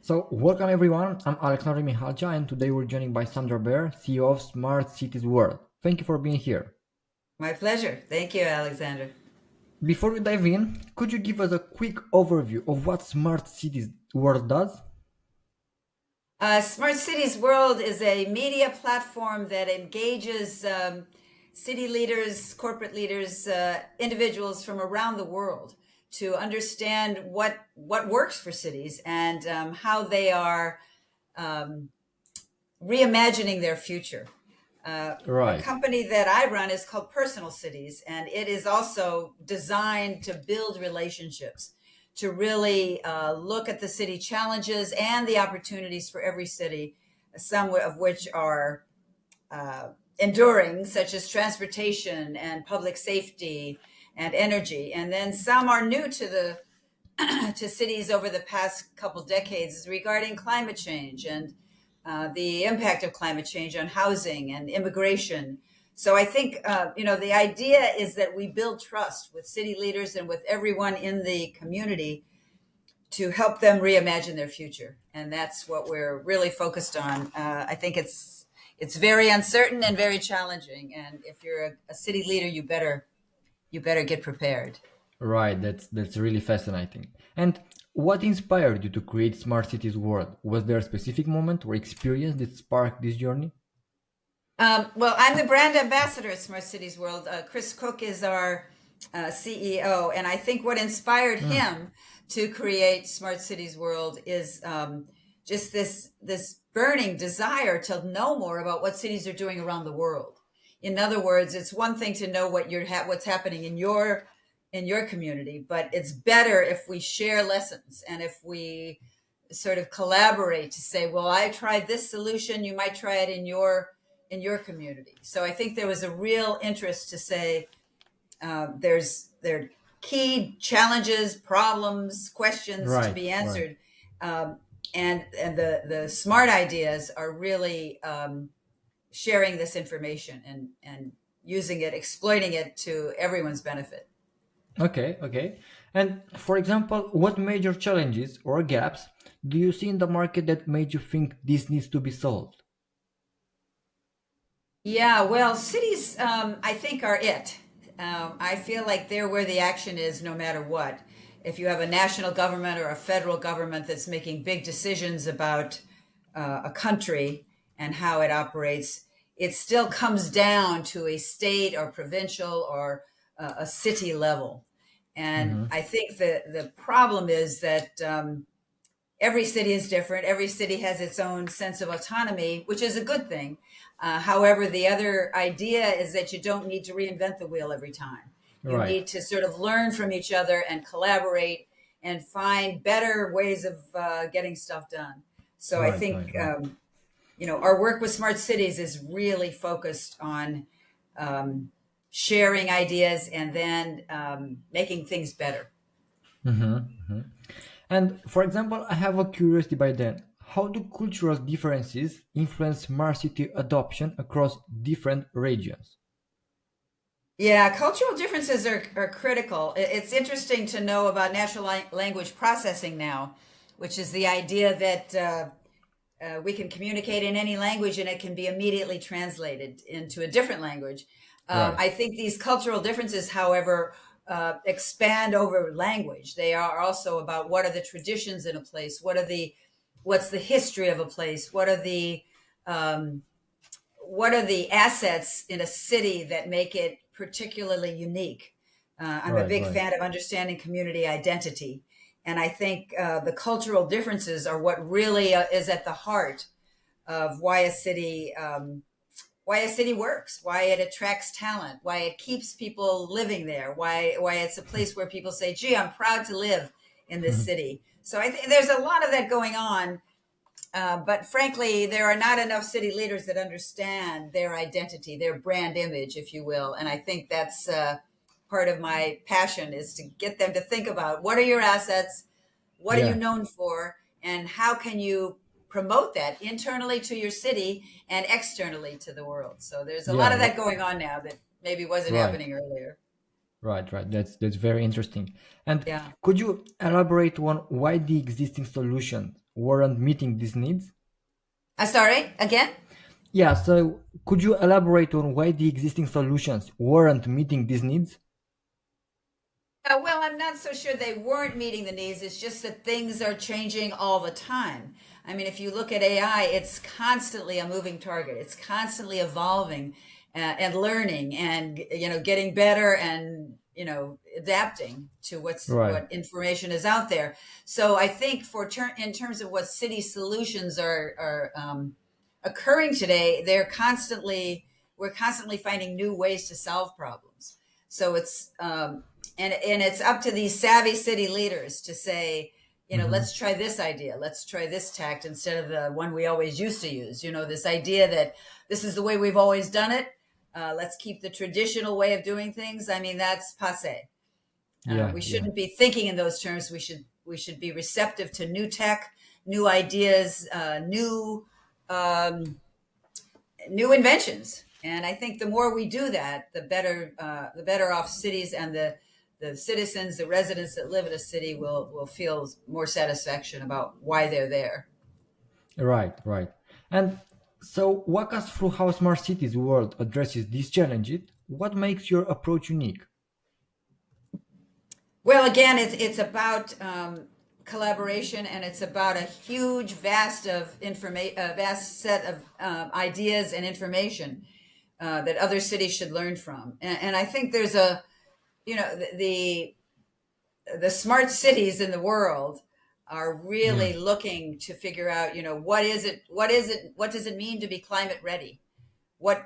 So, welcome everyone. I'm Alexander Mihalcea, and today we're joined by Sandra Baer, CEO of Smart Cities World. Thank you for being here. My pleasure. Thank you, Alexander. Before we dive in, could you give us a quick overview of what Smart Cities World does? Smart Cities World is a media platform that engages city leaders, corporate leaders, individuals from around the world to understand what works for cities and how they are um, reimagining their future. The Right. company that I run is called Personal Cities, and it is also designed to build relationships, to really look at the city challenges and the opportunities for every city, some of which are enduring, such as transportation and public safety and energy, and then some are new to the to cities over the past couple decades regarding climate change and the impact of climate change on housing and immigration. So I think the idea is that we build trust with city leaders and with everyone in the community to help them reimagine their future, and that's what we're really focused on. I think it's very uncertain and very challenging, and if you're a city leader, you better get prepared. Right, that's really fascinating. And what inspired you to create Smart Cities World? Was there a specific moment or experience that sparked this journey? Well, I'm the brand ambassador at Smart Cities World. Chris Cook is our CEO, and I think what inspired Hmm. him to create Smart Cities World is just this burning desire to know more about what cities are doing around the world. In other words, it's one thing to know what's happening in your community, but it's better if we share lessons and if we sort of collaborate to say, well, I tried this solution, you might try it in your community. So I think there was a real interest to say there are key challenges, problems, questions to Right, be right. answered, um, and the smart ideas are really sharing this information and using it, exploiting it to everyone's benefit. Okay, okay. And for example, what major challenges or gaps do you see in the market that made you think this needs to be solved? Yeah, well, cities, I think, are it. I feel like they're where the action is no matter what. If you have a national government or a federal government that's making big decisions about a country and how it operates, it still comes down to a state or provincial or a city level. And Mm-hmm. I think the problem is that every city is different. Every city has its own sense of autonomy, which is a good thing. However, the other idea is that you don't need to reinvent the wheel every time. You Right, need to sort of learn from each other and collaborate and find better ways of getting stuff done. So I right, think right, right. our work with smart cities is really focused on um, sharing ideas and then making things better. Mm-hmm. And for example, I have a curiosity by then. How do cultural differences influence smart city adoption across different regions? Yeah, cultural differences are critical. It's interesting to know about natural language processing now, which is the idea that we can communicate in any language and it can be immediately translated into a different language. Right, I think these cultural differences, however, expand over language. They are also about what are the traditions in a place, what's the history of a place, um, what are the assets in a city that make it particularly unique? I'm a right, big right. fan of understanding community identity. And I think the cultural differences are what really is at the heart of why a city works, why it attracts talent, why it keeps people living there, why it's a place where people say, "Gee, I'm proud to live in this city." So I think there's a lot of that going on, but frankly, there are not enough city leaders that understand their identity, their brand image, if you will. And I think that's part of my passion is to get them to think about what are your assets, what are you Yeah, known for, and how can you promote that internally to your city and externally to the world. So there's a lot yeah, of that going on now that maybe wasn't right. happening earlier. Right. That's very interesting. And Yeah. could you elaborate on why the existing solutions weren't meeting these needs? Sorry, again? Yeah, so could you elaborate on why the existing solutions weren't meeting these needs? Well, I'm not so sure they weren't meeting the needs. It's just that things are changing all the time. I mean, if you look at AI, it's constantly a moving target. It's constantly evolving and learning and getting better and adapting to Right. what information is out there. So I think in terms of what city solutions are occurring today, we're constantly finding new ways to solve problems. So and it's up to these savvy city leaders to say, Hmm. let's try this idea, let's try this tact instead of the one we always used to use. This idea that this is the way we've always done it. Let's keep the traditional way of doing things. I mean, that's passe. Yeah, We yeah. shouldn't be thinking in those terms. We should be receptive to new tech, new ideas, um, new inventions. And I think the more we do that, the better off cities and the citizens, the residents that live in a city will feel more satisfaction about why they're there. Right. And so walk us through how Smart Cities World addresses these challenges. What makes your approach unique? Well, again, it's about collaboration, and it's about a huge, vast set of ideas and information that other cities should learn from. And I think there's the smart cities in the world are Yeah, really looking to figure out, what does it mean to be climate ready?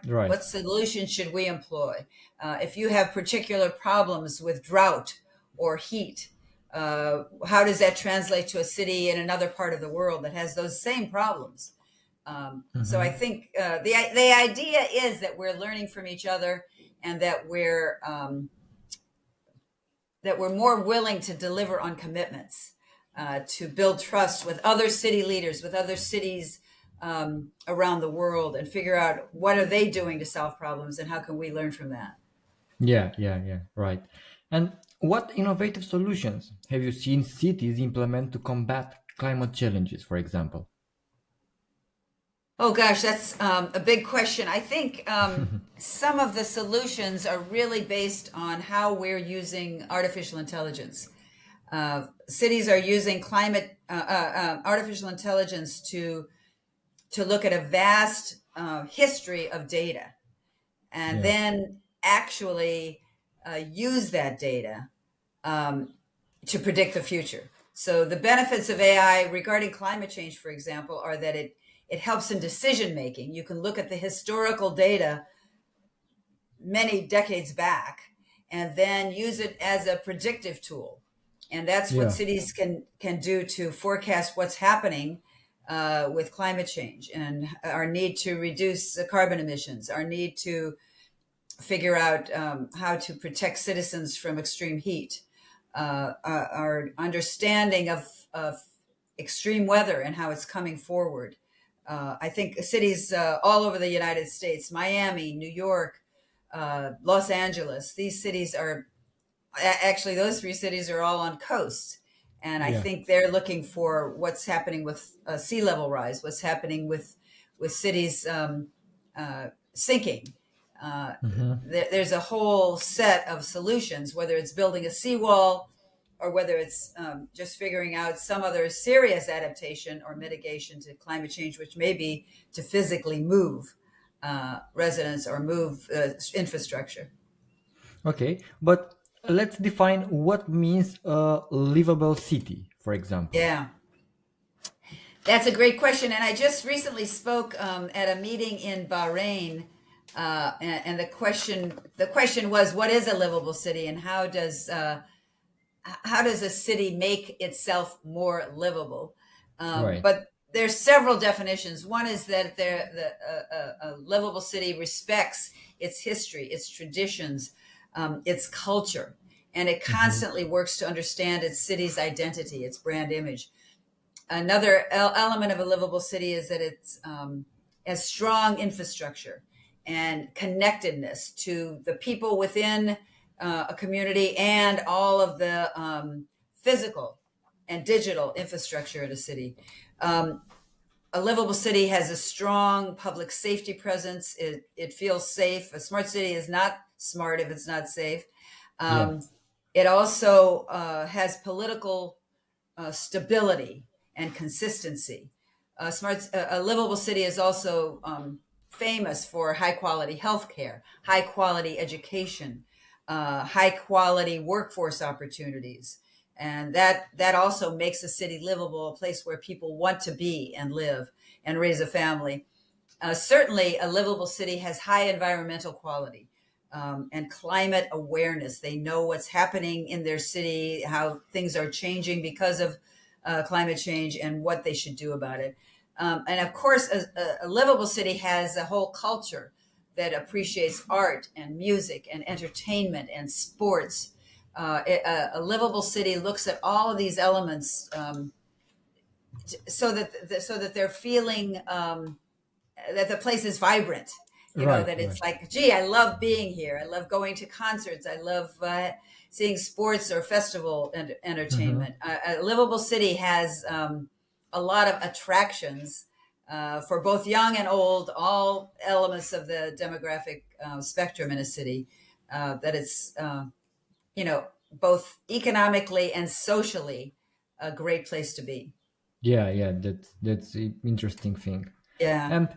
right. What solutions should we employ? If you have particular problems with drought or heat, how does that translate to a city in another part of the world that has those same problems? So I Hmm. think the idea is that we're learning from each other, and that we're more willing to deliver on commitments, to build trust with other city leaders, with other cities around the world, and figure out what are they doing to solve problems and how can we learn from that. Yeah, right. And what innovative solutions have you seen cities implement to combat climate challenges, for example? Oh gosh, that's a big question. I think some of the solutions are really based on how we're using artificial intelligence. Cities are using climate artificial intelligence to look at a vast history of data, and Yeah, then actually use that data um, to predict the future. So the benefits of AI regarding climate change, for example, are that it helps in decision making. You can look at the historical data many decades back and then use it as a predictive tool. And that's what yeah. cities can do to forecast what's happening with climate change and our need to reduce the carbon emissions, our need to figure out how to protect citizens from extreme heat, our understanding of extreme weather and how it's coming forward. I think cities all over the United States, Miami, New York, Los Angeles, these cities are actually, those three cities are all on coasts. And I Yeah. think they're looking for what's happening with sea level rise, what's happening with cities sinking. Uh, Hmm. there's a whole set of solutions, whether it's building a seawall or whether it's just figuring out some other serious adaptation or mitigation to climate change, which may be to physically move residents or move infrastructure. Okay, but let's define what means a livable city, for example. Yeah. That's a great question, and I just recently spoke at a meeting in Bahrain, and the question was, what is a livable city, and how does a city make itself more livable? Right. But there's several definitions. One is that a livable city respects its history, its traditions, its culture, and it Hmm. constantly works to understand its city's identity, its brand image. Another element of a livable city is that it's has strong infrastructure and connectedness to the people within, a community and all of the physical and digital infrastructure in a city. Um, a livable city has a strong public safety presence. It feels safe. A smart city is not smart if it's not safe. Yeah. Um, it also has political stability and consistency. A livable city is also famous for high quality healthcare, high quality education, high quality workforce opportunities, and that also makes a city livable, a place where people want to be and live and raise a family. Certainly, a livable city has high environmental quality and climate awareness. They know what's happening in their city, how things are changing because of climate change, and what they should do about it. And of course, a livable city has a whole culture that appreciates art and music and entertainment and sports. A livable city looks at all of these elements so that they're feeling that the place is vibrant. Right. That Right. it's like, gee, I love being here. I love going to concerts. I love seeing sports or festival and Mm-hmm. entertainment. A livable city has a lot of attractions for both young and old, all elements of the demographic spectrum in a city. That it's both economically and socially a great place to be. Yeah. Yeah. That's an interesting thing. Yeah. And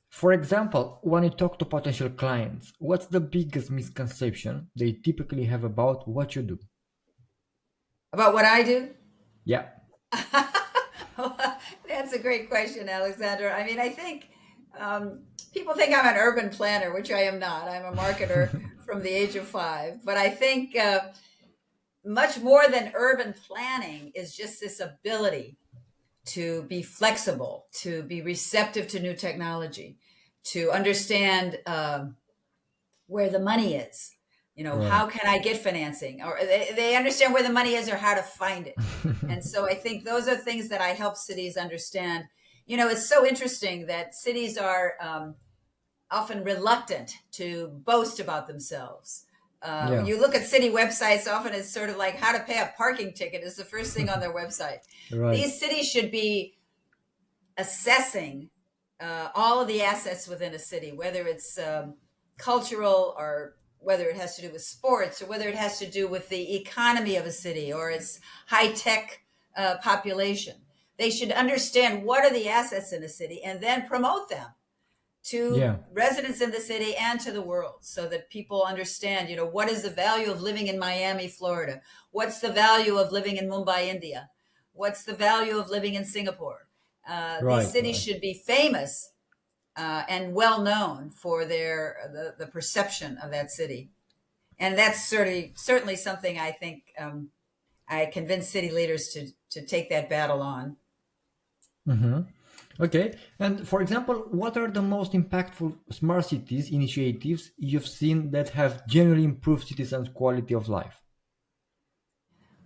for example, when you talk to potential clients, what's the biggest misconception they typically have about what you do? About what I do? Yeah. That's a great question, Alexander. I mean, I think people think I'm an urban planner, which I am not. I'm a marketer from the age of 5. But I think much more than urban planning is just this ability to be flexible, to be receptive to new technology, to understand where the money is. Right. How can I get financing? Or they understand where the money is or how to find it. And so I think those are things that I help cities understand. It's so interesting that cities are often reluctant to boast about themselves. Yeah. You look at city websites, often it's sort of like how to pay a parking ticket is the first thing on their website. Right. These cities should be assessing all of the assets within a city, whether it's cultural or whether it has to do with sports or whether it has to do with the economy of a city or its high tech population. They should understand what are the assets in a city and then promote them to Yeah. residents in the city and to the world so that people understand, what is the value of living in Miami, Florida? What's the value of living in Mumbai, India? What's the value of living in Singapore? These Right. cities Right. should be famous and well known for the perception of that city. And that's certainly something I think I convince city leaders to take that battle on. Mm-hmm. Okay. And for example, what are the most impactful smart cities initiatives you've seen that have genuinely improved citizens' quality of life?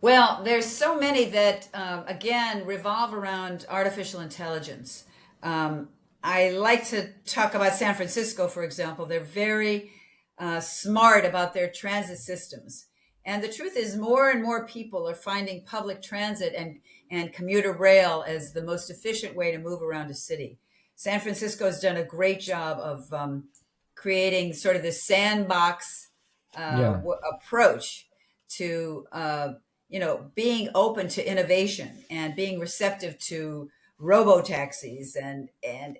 Well, there's so many that, again, revolve around artificial intelligence. Um, I like to talk about San Francisco, for example. They're very smart about their transit systems. And the truth is, more and more people are finding public transit and commuter rail as the most efficient way to move around a city. San Francisco has done a great job of creating sort of this sandbox Yeah. approach to being open to innovation and being receptive to robo taxis and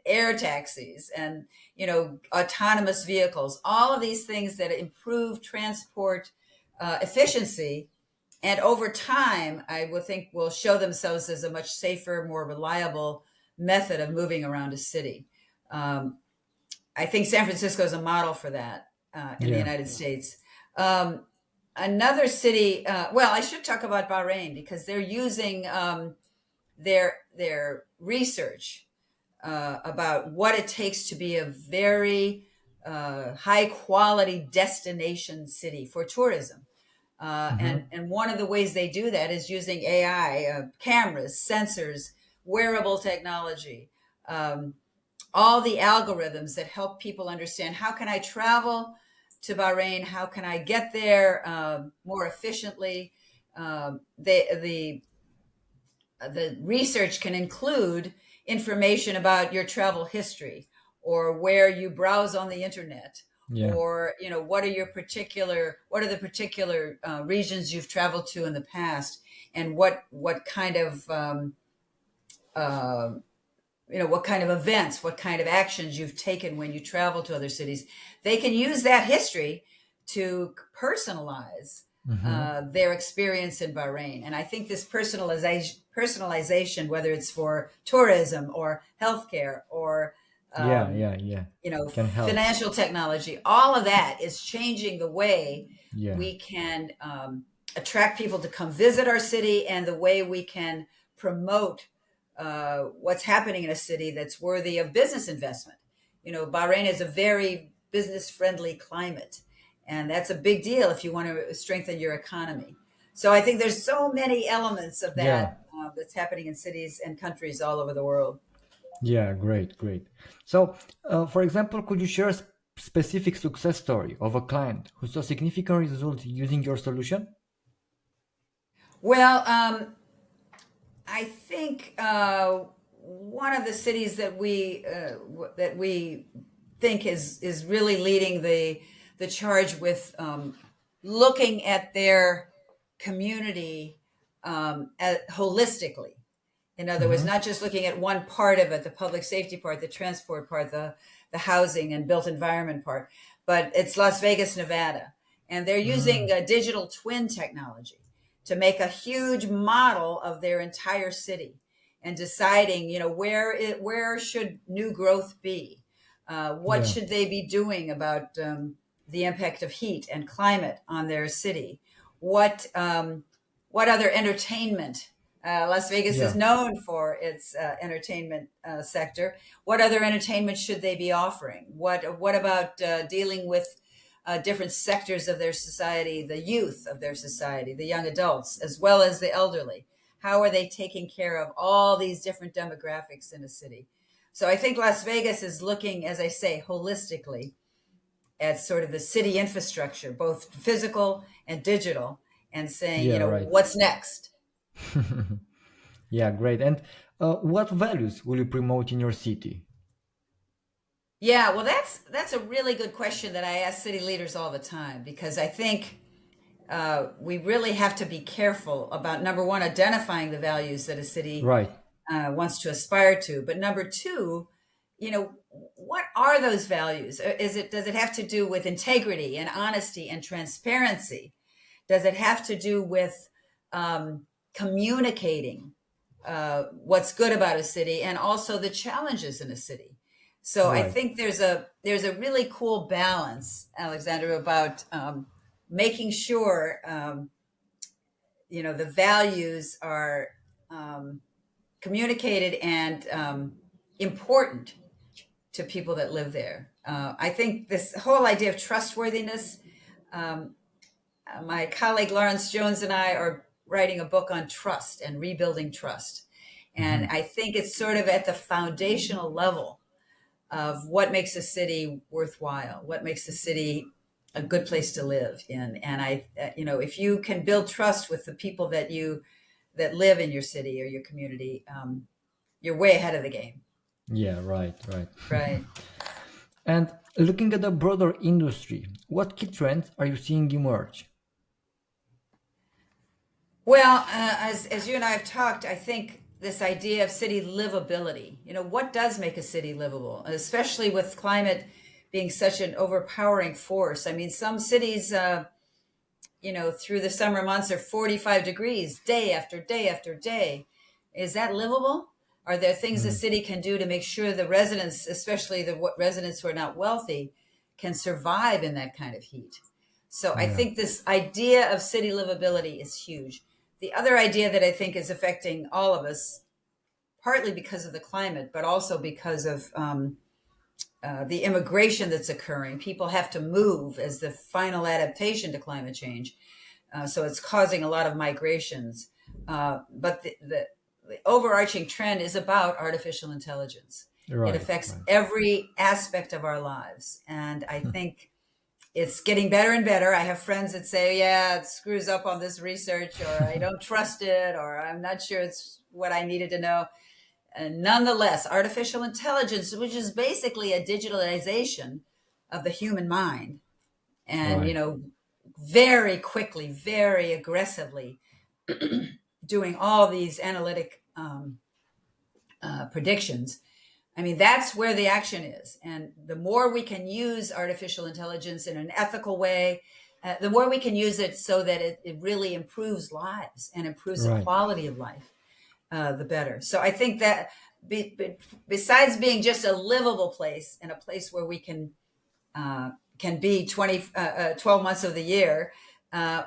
air taxis and autonomous vehicles, all of these things that improve transport efficiency, and over time I would think will show themselves as a much safer, more reliable method of moving around a city. um, I think San Francisco is a model for that in the Yeah. United States. um, Another city, well, I should talk about Bahrain because they're using their research about what it takes to be a very high quality destination city for tourism. Mm-hmm. And one of the ways they do that is using AI, cameras, sensors, wearable technology, all the algorithms that help people understand how can I travel to Bahrain? How can I get there more efficiently? The research can include information about your travel history or where you browse on the internet, Yeah. or what are the particular regions you've traveled to in the past, and what kind of uh, what kind of events, what kind of actions you've taken when you travel to other cities. They can use that history to personalize Hmm. their experience in Bahrain. And I think this personalization, whether it's for tourism or healthcare or Yeah, um, yeah, yeah. Can help. financial technology, all of that is changing the way Yeah. we can attract people to come visit our city, and the way we can promote what's happening in a city that's worthy of business investment. Bahrain is a very business friendly climate, and that's a big deal if you want to strengthen your economy. So I think there's so many elements of Yeah. that that's happening in cities and countries all over the world. Yeah, great, great. So, for example, could you share a specific success story of a client who saw significant results using your solution? Well, I think one of the cities that we think is really leading the charge with looking at their community holistically. In other words, Mm-hmm. not just looking at one part of it, the public safety part, the transport part, the housing and built environment part, but it's Las Vegas, Nevada. And they're using Mm. digital twin technology to make a huge model of their entire city, and deciding, where should new growth be? What Yeah, should they be doing about the impact of heat and climate on their city? What other entertainment? Las Vegas is yeah, known for its entertainment sector. What other entertainment should they be offering? What about dealing with different sectors of their society, the youth of their society, the young adults, as well as the elderly? How are they taking care of all these different demographics in a city? So I think Las Vegas is looking, as I say, holistically at sort of the city infrastructure, both physical and digital, and saying, yeah, right. what's next? Yeah, great. And what values will you promote in your city? Yeah, well, that's a really good question that I ask city leaders all the time, because I think we really have to be careful about, number one, identifying the values that a city Right. wants to aspire to, but number two, what are those values? Does it have to do with integrity and honesty and transparency? Does it have to do with communicating what's good about a city, and also the challenges in a city? So I Right. think there's a really cool balance, Alexander, about making sure the values are um, communicated and important to people that live there. I think this whole idea of trustworthiness. My colleague Lawrence Jones and I are writing a book on trust and rebuilding trust. And Hmm. I think it's sort of at the foundational level of what makes a city worthwhile, what makes a city a good place to live in. And if you can build trust with the people that live in your city or your community, you're way ahead of the game. Yeah, right, right. Right. And looking at the broader industry, what key trends are you seeing emerge? Well, as you and I have talked, I think this idea of city livability, what does make a city livable, especially with climate being such an overpowering force. I mean, some cities, through the summer months are 45 degrees day after day after day. Is that livable? Are there things the Mm. city can do to make sure the residents, especially the residents who are not wealthy, can survive in that kind of heat? So I Yeah, think this idea of city livability is huge. The other idea that I think is affecting all of us, partly because of the climate, but also because of the immigration that's occurring. People have to move as the final adaptation to climate change. So it's causing a lot of migrations. But the overarching trend is about artificial intelligence. It right, affects right. every aspect of our lives. And I think It's getting better and better. I have friends that say, yeah, it screws up on this research, or I don't trust it, or I'm not sure it's what I needed to know. And nonetheless, artificial intelligence, which is basically a digitalization of the human mind, and Right. very quickly, very aggressively doing all these analytic predictions. I mean, that's where the action is. And the more we can use artificial intelligence in an ethical way, the more we can use it so that it really improves lives and improves the Right. quality of life, the better. So I think that besides being just a livable place and a place where we can be 12 months of the year,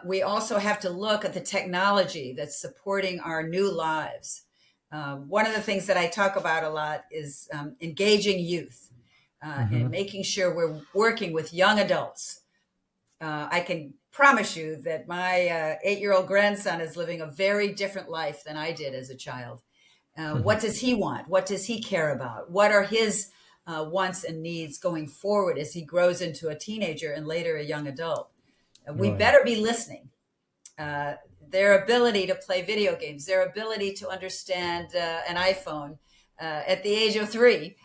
we also have to look at the technology that's supporting our new lives. One of the things that I talk about a lot is engaging youth and Hmm. making sure we're working with young adults. I can promise you that my 8-year-old grandson is living a very different life than I did as a child. What does he want? What does he care about? What are his wants and needs going forward as he grows into a teenager and later a young adult? We Right. better be listening. Their ability to play video games, their ability to understand an iPhone at the age of 3.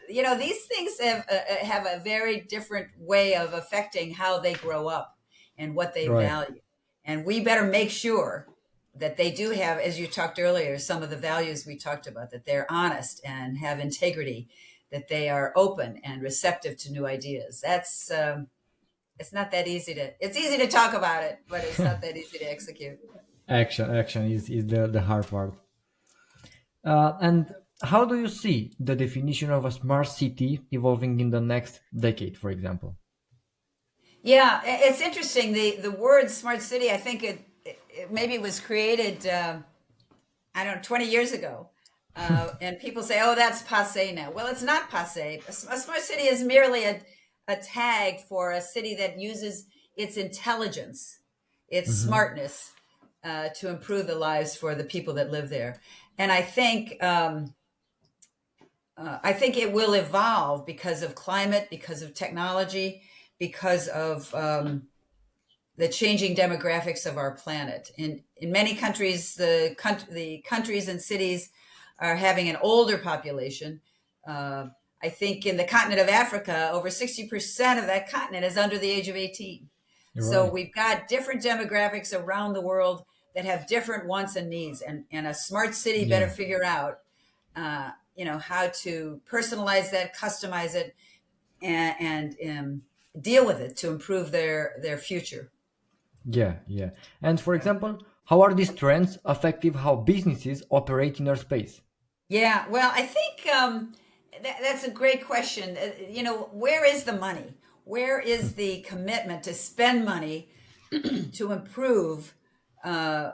These things have a very different way of affecting how they grow up and what they Right. value. And we better make sure that they do have, as you talked earlier, some of the values we talked about, that they're honest and have integrity, that they are open and receptive to new ideas. It's not that easy it's easy to talk about it, but it's not that easy to execute. Action is the hard part. And how do you see the definition of a smart city evolving in the next decade, for example? Yeah, it's interesting. The word smart city, I think it maybe was created, I don't know, 20 years ago. And people say, oh, that's passe now. Well, it's not passe. A smart city is merely a tag for a city that uses its intelligence, its Hmm. smartness, to improve the lives for the people that live there. And I think it will evolve because of climate, because of technology, because of the changing demographics of our planet. In many countries, the countries and cities are having an older population. Uh, I think in the continent of Africa, over 60% of that continent is under the age of 18. So Right. we've got different demographics around the world that have different wants and needs. And a smart city better Yeah. figure out, how to personalize that, customize it, and deal with it to improve their future. Yeah. Yeah. And for example, how are these trends affecting how businesses operate in our space? Yeah, well, I think that's a great question. Where is the money? Where is the commitment to spend money to improve uh,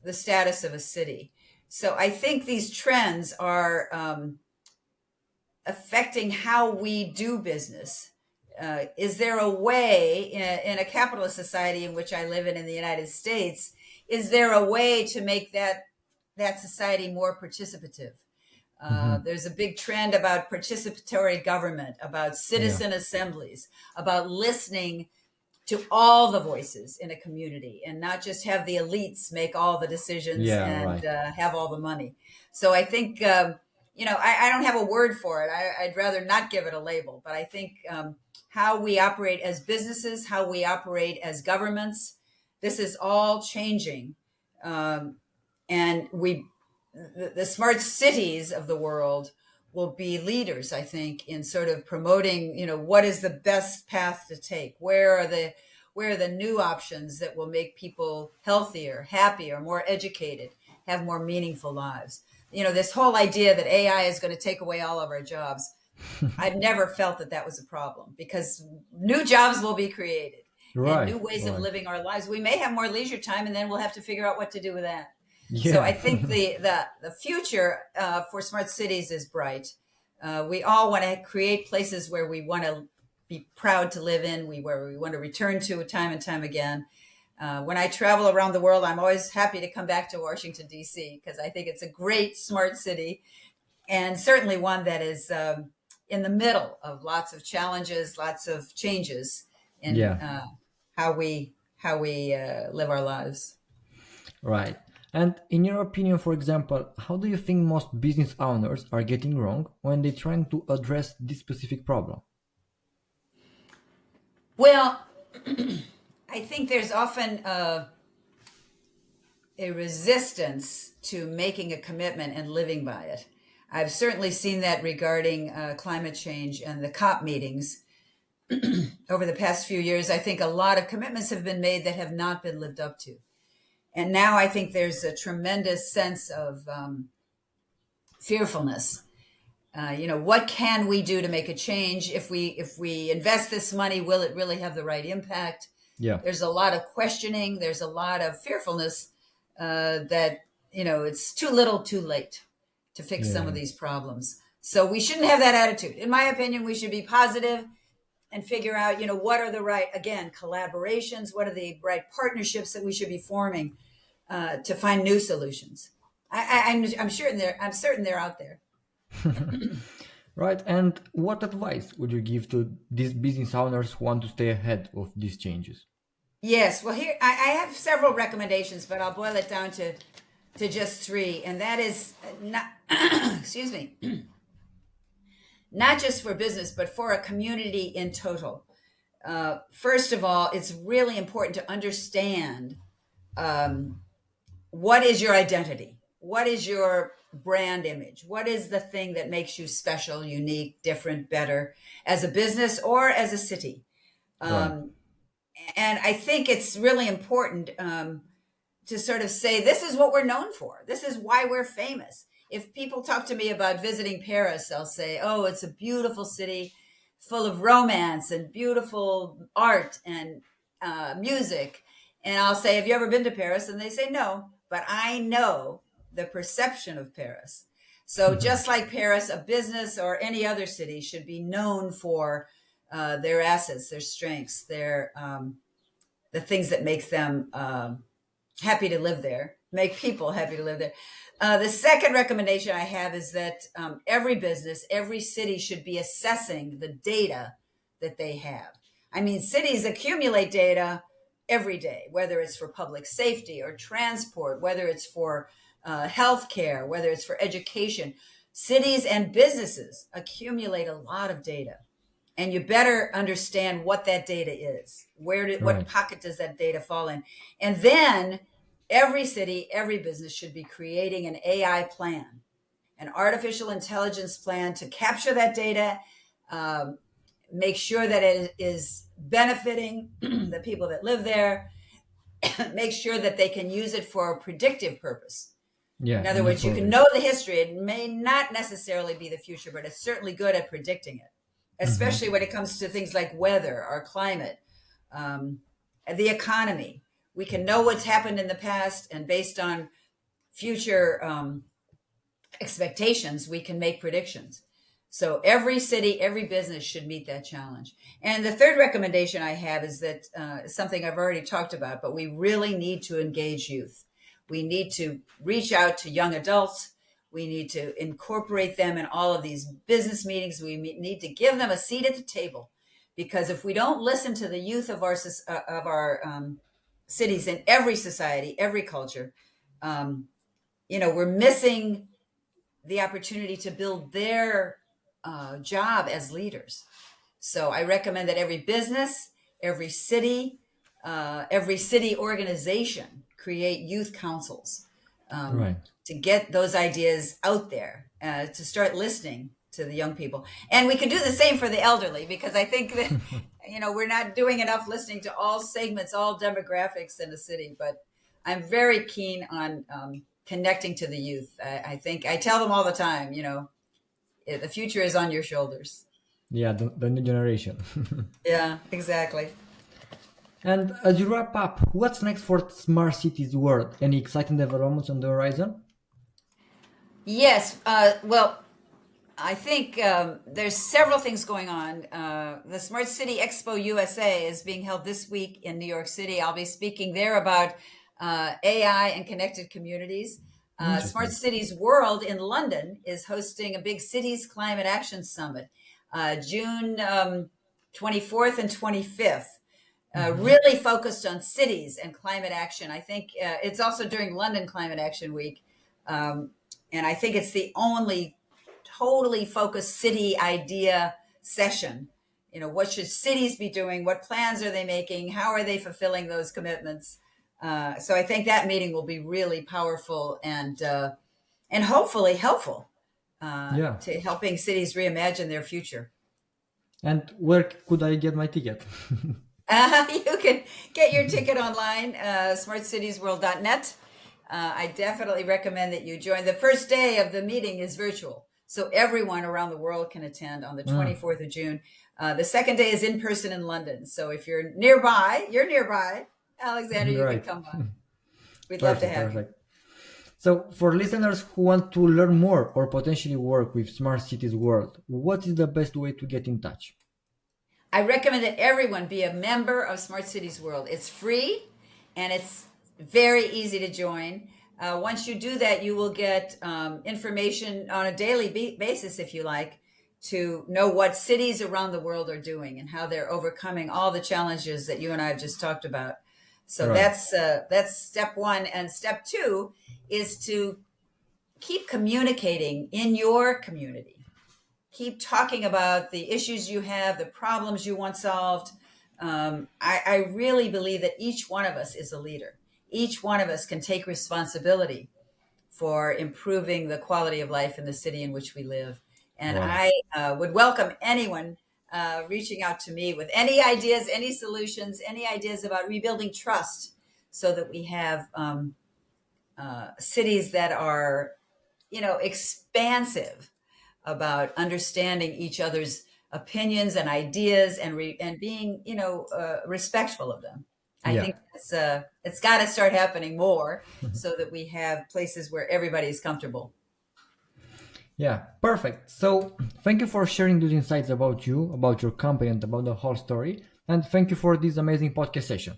the status of a city? So I think these trends are affecting how we do business. Is there a way in a capitalist society in which I live in the United States? Is there a way to make that society more participative? Hmm. There's a big trend about participatory government, about Yeah. citizen assemblies, about listening to all the voices in a community and not just have the elites make all the decisions Yeah. and Right. have all the money. So I think, I don't have a word for it. I'd rather not give it a label, but I think how we operate as businesses, how we operate as governments, this is all changing. Um, and the smart cities of the world will be leaders, I think, in sort of promoting, what is the best path to take? Where are the new options that will make people healthier, happier, more educated, have more meaningful lives? This whole idea that AI is going to take away all of our jobs, I've never felt that that was a problem because new jobs will be created and Right. new ways of Right. living our lives. We may have more leisure time, and then we'll have to figure out what to do with that. So I Yeah. think the future for smart cities is bright. We all want to create places where we want to be proud to live in, where we want to return to time and time again. When I travel around the world, I'm always happy to come back to Washington, D.C., because I think it's a great smart city and certainly one that is in the middle of lots of challenges, lots of changes. in Yeah, how we live our lives. right. And in your opinion, for example, how do you think most business owners are getting wrong when they're trying to address this specific problem? Well, I think there's often a resistance to making a commitment and living by it. I've certainly seen that regarding climate change and the COP meetings over the past few years. I think a lot of commitments have been made that have not been lived up to. And now I think there's a tremendous sense of fearfulness. What can we do to make a change? If we invest this money, will it really have the right impact? Yeah, There's a lot of questioning. There's a lot of fearfulness that it's too little, too late to fix some of yeah, these problems. So we shouldn't have that attitude. In my opinion, we should be positive and figure out, what are the right, again, collaborations, what are the right partnerships that we should be forming to find new solutions. I'm sure I'm certain they're out there. right. And what advice would you give to these business owners who want to stay ahead of these changes? Yes, well, here I have several recommendations, but I'll boil it down to just three, and that is not excuse me, not just for business, but for a community in total. First of all, it's really important to understand um, what is your identity, what is your brand image, what is the thing that makes you special, unique, different, better as a business or as a city. Right, Um, and I think it's really important to sort of say, this is what we're known for. This is why we're famous. If people talk to me about visiting Paris, they'll say, oh, it's a beautiful city full of romance and beautiful art and music. And I'll say, have you ever been to Paris? And they say, no, but I know the perception of Paris. So just like Paris, a business or any other city should be known for their assets, their strengths, their the things that makes them happy to live there, make people happy to live there. The second recommendation I have is that every business, every city should be assessing the data that they have. I mean, cities accumulate data every day, whether it's for public safety or transport, whether it's for healthcare, whether it's for education. Cities and businesses accumulate a lot of data, and you better understand what that data is. What right, pocket does that data fall in? And then every city, every business should be creating an AI plan, an artificial intelligence plan to capture that data, um, make sure that it is benefiting the people that live there, make sure that they can use it for a predictive purpose. In yeah, other and words, you can improving. know the history. It may not necessarily be the future, but it's certainly good at predicting it, especially when it comes to things like weather or climate, um, the economy. We can know what's happened in the past, and based on future expectations, we can make predictions. So every city, every business should meet that challenge. And the third recommendation I have is that something I've already talked about, but we really need to engage youth. We need to reach out to young adults. We need to incorporate them in all of these business meetings. We need to give them a seat at the table, because if we don't listen to the youth of our cities, in every society, every culture, um, we're missing the opportunity to build their job as leaders. So I recommend that every city, every city organization create youth councils Right. to get those ideas out there, to start listening to the young people. And we can do the same for the elderly, because I think that, we're not doing enough listening to all segments, all demographics in the city. But I'm very keen on connecting to the youth. I think I tell them all the time, the future is on your shoulders. Yeah, the new generation. Yeah, exactly. And as you wrap up, what's next for Smart Cities World? Any exciting developments on the horizon? Yes. Well, I think there's several things going on. The Smart City Expo USA is being held this week in New York City. I'll be speaking there about AI and connected communities. Smart Interesting. Cities World in London is hosting a big Cities Climate Action Summit, June 24th and 25th. Mhm. really focused on cities and climate action. I think it's also during London Climate Action Week. Um, and I think it's the only totally focused city idea session. You know, what should cities be doing? What plans are they making? How are they fulfilling those commitments? So I think that meeting will be really powerful and hopefully helpful Yeah. to helping cities reimagine their future. And where could I get my ticket? You can get your ticket online, smartcitiesworld.net. I definitely recommend that you join. The first day of the meeting is virtual, so everyone around the world can attend on the Mm, 24th of June. The second day is in person in London. So if you're nearby, Alexander, you can right. come on. We'd love to Perfect, have you. perfect. So, for listeners who want to learn more or potentially work with Smart Cities World, what is the best way to get in touch? I recommend that everyone be a member of Smart Cities World. It's free and it's very easy to join. Once you do that, you will get information on a daily basis, if you like, to know what cities around the world are doing and how they're overcoming all the challenges that you and I have just talked about. So Right. that's step one, and step two is to keep communicating in your community. Keep talking about the issues you have, the problems you want solved. I really believe that each one of us is a leader. Each one of us can take responsibility for improving the quality of life in the city in which we live. And Wow. I would welcome anyone reaching out to me with any ideas, any solutions, any ideas about rebuilding trust so that we have cities that are, expansive about understanding each other's opinions and ideas and being respectful of them. I Yeah. think it's got to start happening more so that we have places where everybody is comfortable. Yeah. Perfect. So, thank you for sharing those insights about you, about your company, and about the whole story. And thank you for this amazing podcast session.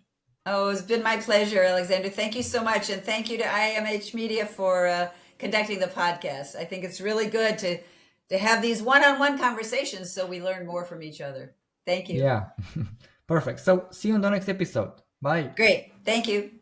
Oh, it's been my pleasure, Alexander. Thank you so much, and thank you to IMH Media for conducting the podcast. I think it's really good to have these one-on-one conversations so we learn more from each other. Thank you. Yeah. Perfect. So, see you on the next episode. Bye. Great. Thank you.